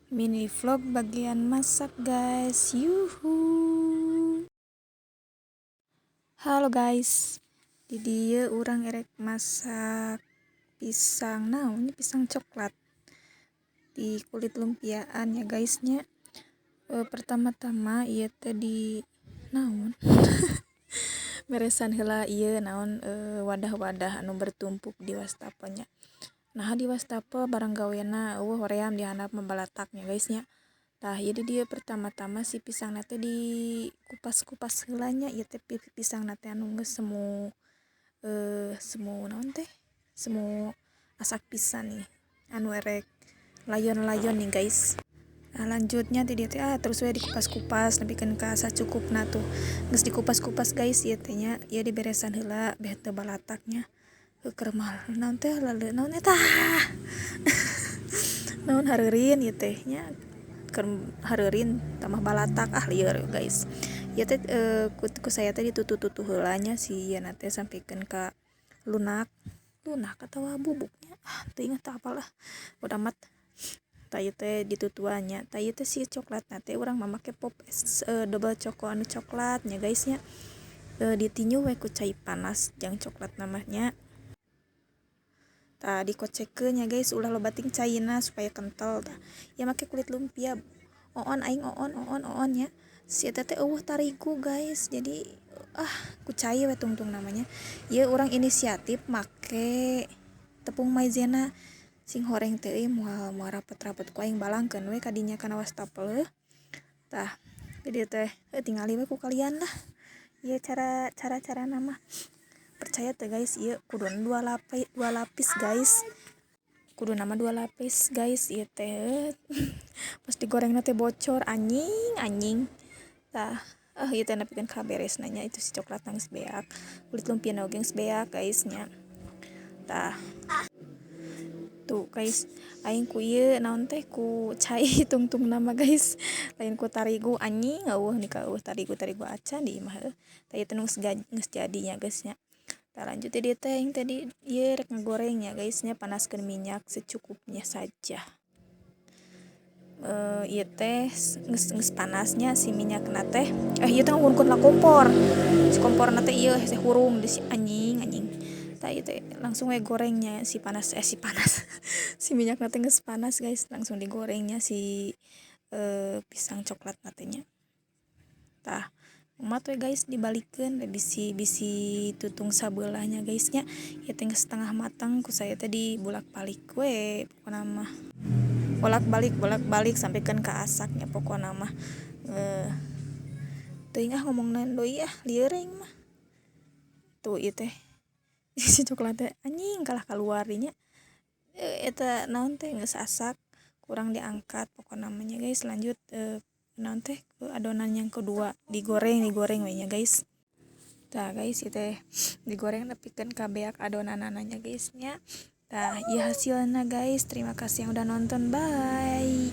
Mini vlog bagian masak guys. Yuhu. Halo guys. Di dia orang erek masak pisang naon pisang coklat di kulit lumpiaan ya guysnya. Pertama-tama ieu teh di naon beresan heula ieu naon wadah-wadah anu bertumpuk di wastafel. Nah di wastafel barang gawena hoream dihandap membalataknya guysnya. Tah jadi dia pertama-tama si pisang nate di kupas-kupas heulanya ieu teh pisang nate anu geus semu naon teh semu asak pisan nih anu erek layon-layon nih guys. Nah lanjutnya teh dia teh terus we dikupas-kupas nepikeun ka sacukupna tuh geus dikupas-kupas guys ieu teh nya ieu diberesan heula beh teu balataknya keur mal naon teh lale naon eta naon hareureun ieu teh nya keur hareureun tambah balatak lieur guys. Ieu teh ku saya teh ditutu-tutu heula nya si ieu teh sampikeun ka lunak atawa bubuknya teu inget teu apal bodo amat. Tah ieu teh ditutuannya tah ieu teh si coklatna teh urang mah make pop double choco anu coklatnya guysnya. Ditinyu we ku cai panas jang coklat namanya. Tah dikocekeun ya guys ulah lobating caina supaya kental tah. Ya make kulit lumpia aing oon nya. Si eta teh eueuh tarigu guys. Jadi ku cai we tungtung namanya. Ieu urang inisiatif make tepung maizena sing horeng teh moal rapet-rapet ku aing balangkeun we ka dinya kana wastafel. Tah jadi teh tingali we ku kalian lah. Ieu cara nama percaya teh guys ieu kuduna dua lapis guys. Kudu nama 2 lapis guys ieu teh pas digoreng teh bocor anjing. Tah ieu teh nepikeun ka beres nanya itu si coklat geus beak kulit lumpia oge geus beak guys nya. Tah tuh guys aing ku ieu naon teh ku cai tungtung nama guys lain ku tarigu anjing eueuh nika eueuh tarigu acan di imah tah ieu teh geus jadinya guys nya. Tah lanjut dia teh yang tadi ieu rek ngagorengnya guysnya panaskeun minyak secukupnya saja. Ieu teh geus panasnya si minyakna teh ieu teh ngurungkeun la kompor. Si komporna teh ieu hese hurung di si anjing. Tah ieu teh langsung we gorengnya si panas si minyakna teh geus panas guys langsung digorengnya si pisang coklatna teh nya. Tah umat we guys dibalikeun bisi tutung sabeulahnya guys nya. Ieu teh geus setengah matang ku saya teh dibulak-balik we pokona mah. Bolak-balik sampikeun ka asaknya pokona mah. Teuing ngomongna deui lieur aing mah. Tuh ieu teh si coklat teh anjing kalah kaluar dinya. Eta naon teh geus asak kurang diangkat pokona mah nya guys. Lanjut naon teh ke adonan yang kedua digoreng we nya guys. Tah guys ieu teh digoreng nepikeun ka beak adonanana nya guys nya. Tah ieu hasilna guys. Terima kasih yang udah nonton. Bye.